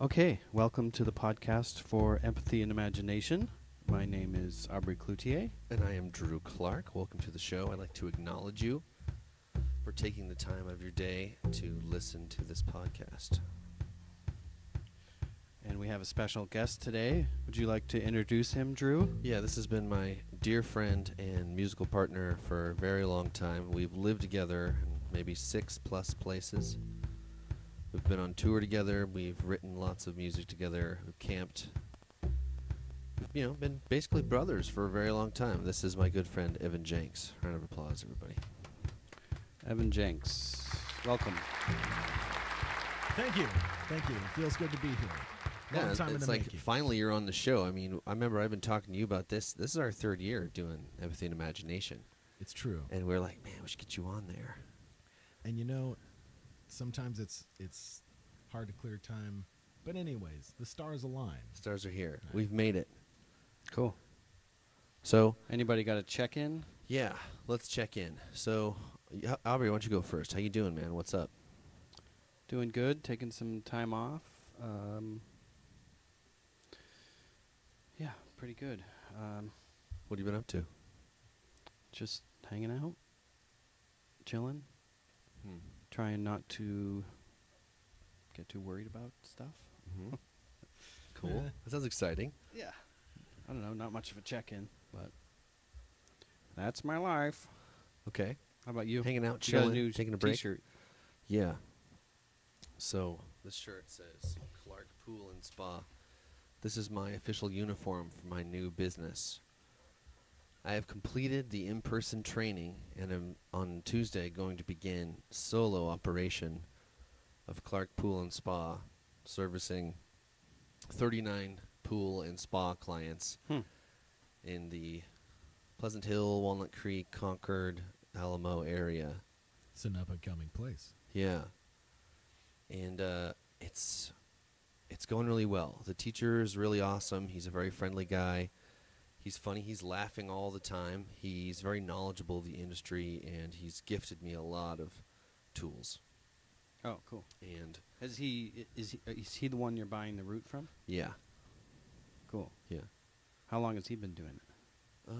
Okay, welcome to the podcast for Empathy and Imagination. My name is Aubrey Cloutier. And I am Drew Clark. Welcome to the show. I'd like to acknowledge you for taking the time of your day to listen to this podcast. And we have a special guest today. Would you like to introduce him, Drew? Yeah, this has been my dear friend and musical partner for a very long time. We've lived together in maybe 6+ places. We've been on tour together. We've written lots of music together. We've camped. We've, been basically brothers for a very long time. This is my good friend, Evan Jenks. Round of applause, everybody. Evan Jenks. Welcome. Thank you. Thank you. It feels good to be here. Long time in it's the like making. finally you're on the show. I mean, I remember I've been talking to you about this. This is our third year doing Empathy and Imagination. It's true. And we're like, man, we should get you on there. And sometimes it's hard to clear time. But anyways, the stars align. Stars are here. Right. We've made it. Cool. So, Anybody got a check-in? yeah, let's check in. So, Aubrey, why don't you go first? How you doing, man? What's up? Doing good, taking some time off. Yeah, pretty good. What have you been up to? Just hanging out, chilling, trying not to get too worried about stuff. Mm-hmm. Cool. That sounds exciting. Yeah. I don't know, not much of a check-in, but that's my life. Okay. How about you? Hanging out, You got a chilling, new taking a break. T-shirt. Yeah. So, this shirt says Clark Pool and Spa. This is my official uniform for my new business. I have completed the in-person training and am on Tuesday going to begin solo operation of Clark Pool and Spa, servicing 39 pool and spa clients in the Pleasant Hill, Walnut Creek, Concord, Alamo area. It's an up-and-coming place. Yeah. And it's going really well. The teacher is really awesome. He's a very friendly guy. He's funny. He's laughing all the time. He's very knowledgeable of the industry, and he's gifted me a lot of tools. Oh, cool. And Is he the one you're buying the root from? yeah, Cool. yeah. How long has he been doing it?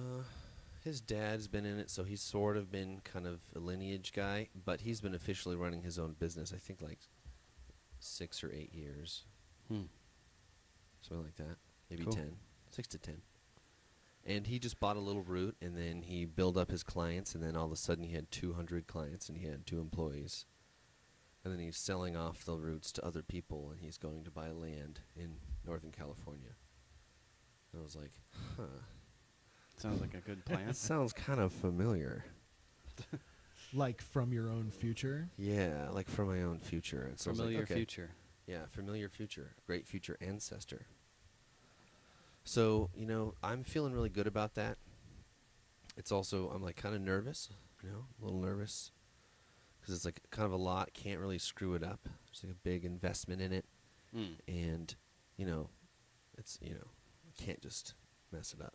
His dad's been in it, so he's sort of been kind of a lineage guy, but he's been officially running his own business, I think, like 6 or 8 years. Something like that. Maybe Cool. 10. 6 to 10. And he just bought a little route, and then he built up his clients, and then all of a sudden he had 200 clients, and he had 2 employees. And then he's selling off the routes to other people, and he's going to buy land in Northern California. And I was like, huh. Sounds like a good plan. That sounds kind of familiar. Like from your own future. Yeah, like for my own future. And so I was like, Familiar okay. future. Yeah, familiar future. Great future ancestor. So, I'm feeling really good about that. It's also, I'm like kind of nervous, a little nervous. Because it's like kind of a lot. Can't really screw it up. There's like a big investment in it. And, it's, can't just mess it up.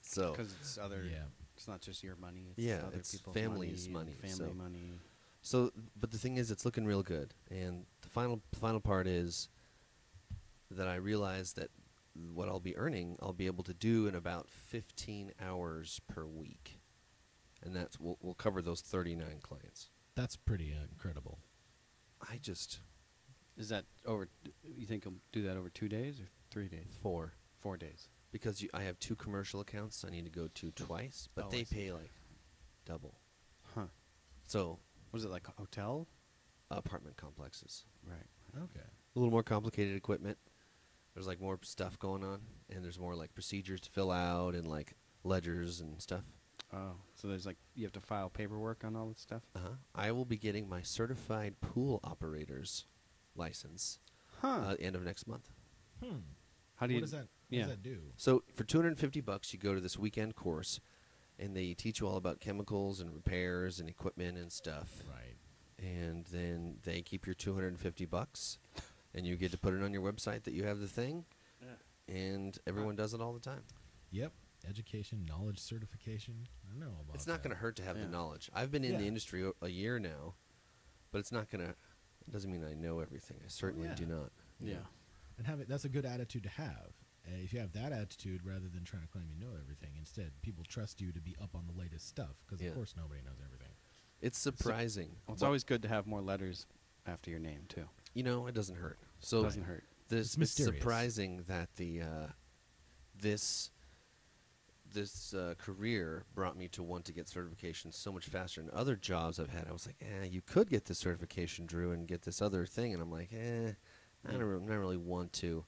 So, Because it's other. Yeah. It's not just your money. It's Yeah, other it's people's family's money. money, Family so- money. So, but the thing is, it's looking real good. And the final part is that I realize that what I'll be earning, I'll be able to do in about 15 hours per week, and that's we'll cover those 39 clients. That's pretty incredible. I just Is that over? You think he'll do that over 2 days or 3 days? 4 4 days. because I have 2 commercial accounts I need to go to twice, but Oh, I they see. pay like double. Huh. So Was it like a hotel? apartment complexes, Right. Okay. a little more complicated equipment. There's like more stuff going on, and there's more like procedures to fill out and like ledgers and stuff. Oh, so there's like you have to file paperwork on all this stuff. I will be getting my certified pool operator's license end of next month. How do you? What does that? What yeah. does that do? So for $250, you go to this weekend course, and they teach you all about chemicals and repairs and equipment and stuff. Right. And then they keep your $250, and you get to put it on your website that you have the thing. Yeah. And everyone does it all the time. Yep. Education, knowledge certification. I know about It's not that. going to hurt to have Yeah. the knowledge. I've been in the Yeah. industry a year now, but it's not going to. It doesn't mean I know everything. I certainly yeah. do not. Yeah. and that's a good attitude to have. If you have that attitude, rather than trying to claim you know everything, instead people trust you to be up on the latest stuff because Yeah. of course nobody knows everything. It's surprising. Well, it's always good to have more letters after your name too. You know, it doesn't hurt. So It doesn't hurt. It's It's mysterious. surprising that the this career brought me to want to get certification so much faster. In other jobs I've had, I was like, you could get this certification, Drew, and get this other thing. And I'm like, I don't really want to.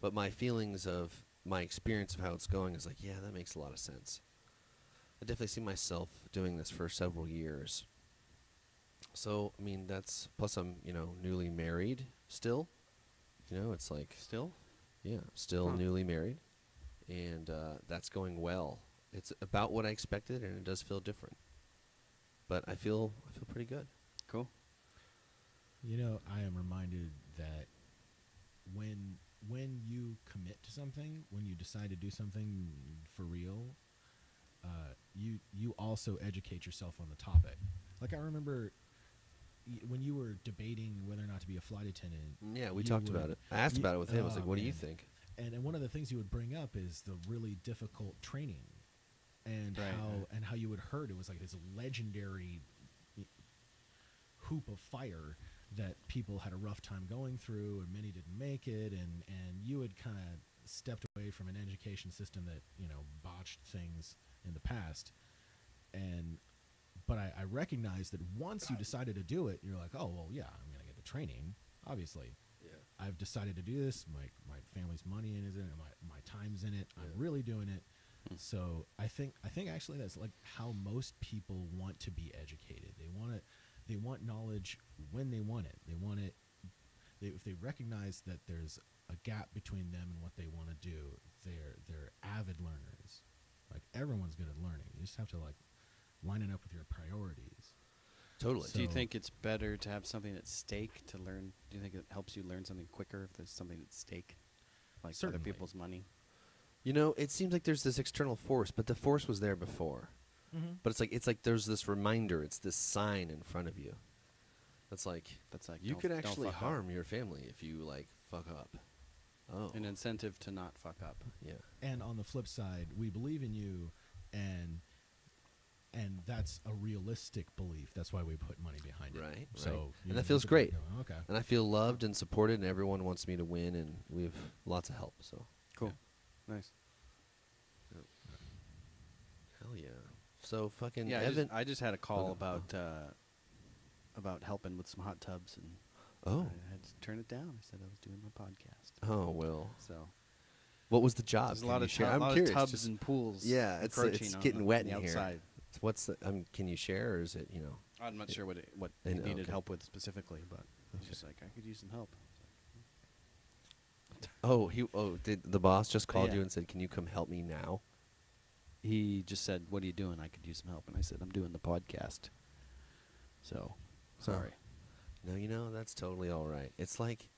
But my feelings of my experience of how it's going is like, yeah, that makes a lot of sense. I definitely see myself doing this for several years. So, I mean, that's, plus I'm, newly married still. It's like, Still? yeah, still Huh. newly married. And that's going well. It's about what I expected, and it does feel different. But I feel pretty good. Cool. I am reminded that when you commit to something, when you decide to do something for real, you also educate yourself on the topic. Like I remember when you were debating whether or not to be a flight attendant. Yeah, we you talked would- about it. I asked you- about it with him. I was oh, like, what do you man. think? And one of the things you would bring up is the really difficult training, and Right. how you would hurt. It was like this legendary hoop of fire that people had a rough time going through, and many didn't make it. And you had kind of stepped away from an education system that botched things in the past. But I recognize that once you decided to do it, you're like, oh well, yeah, I'm gonna get the training, obviously. Yeah. I've decided to do this. My family's money in it. My time's in it. Yeah. I'm really doing it. Hmm. So I think actually that's like how most people want to be educated. They want knowledge when they want it. They want it. If they recognize that there's a gap between them and what they want to do, they're avid learners. Like everyone's good at learning. You just have to line it up with your priorities. Totally. Do you So- think it's better to have something at stake to learn? Do you think it helps you learn something quicker if there's something at stake, like Certainly. other people's money? It seems like there's this external force, but the force was there before. Mm-hmm. But it's like there's this reminder. It's this sign in front of you. That's like you don't- could don't actually fuck up. harm your family if you fuck up. Oh, An incentive to not fuck up. yeah. And on the flip side, we believe in you, and that's a realistic belief. That's why we put money behind it. Right, So right. you And that look feels at great. going, okay. And I feel loved and supported, and everyone wants me to win, and we have lots of help. So Cool. Nice. hell yeah. So fucking Yeah, Evan. I just had a call Okay. about helping with some hot tubs, and Oh, I had to turn it down. I said I was doing my podcast. oh well. So What was the job? there's a Can lot you of share? a I'm lot curious. of tubs just- and pools. Yeah, it's encroaching getting on wet the in here. outside. What's the? Can you share, or is it I'm not sure what I he know, needed okay. help with specifically, but he's just like, I could use some help. Oh, did the boss just called Yeah. you and said, "Can you come help me now?" He just said, "What are you doing? I could use some help." And I said, "I'm doing the podcast." So, sorry. No, that's totally all right. It's like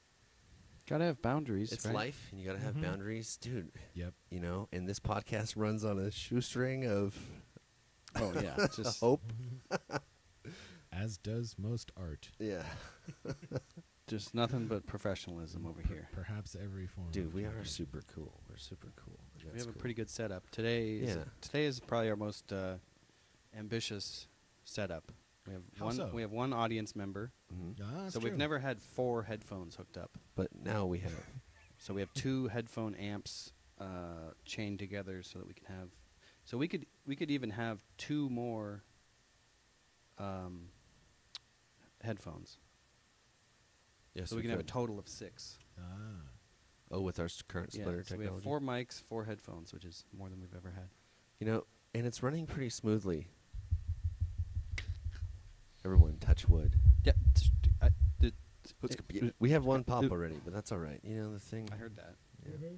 Gotta have boundaries. it's right? life, and you gotta have Mhm. boundaries, dude. Yep. And this podcast runs on a shoestring of Oh yeah, it's just hope. As does most art. Yeah, just nothing but professionalism over here. Perhaps every form. dude, of we are comedy. super cool. We're super cool. and We that's have a cool. pretty good setup today. Yeah. Today is probably our most ambitious setup. We have How one. so? We have one audience member, Mhm. Ah, that's so we've true. never had 4 headphones hooked up. But now we have. So we have 2 headphone amps chained together, so that we can have. So we could even have 2 more headphones. Yes, So we can have a could. total of 6. Ah. Oh, with our current Yeah. splitter So we have technology. 4 mics, 4 headphones, which is more than we've ever had. And it's running pretty smoothly. Everyone, touch wood. Yeah. We have one pop already, but that's all right. The thing. I heard that. Yeah.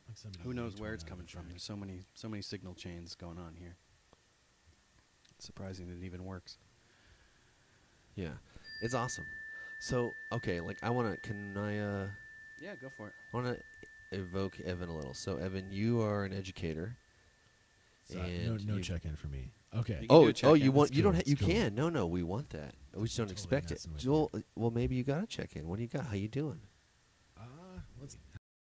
Like somebody Who knows where retweeted it's on coming the from? track. There's so many signal chains going on here. It's surprising that it even works. Yeah, it's awesome. So, okay, can I Yeah, go for it. want to evoke Evan a little. So, Evan, you are an educator. So, And no you- check-in for me. Okay. You can do a check-in. you want That's you don't cool, you that's cool. can. No, we want that. We just don't Totally expect it. messing with you. Well, maybe you got to check in. What do you got? How you doing?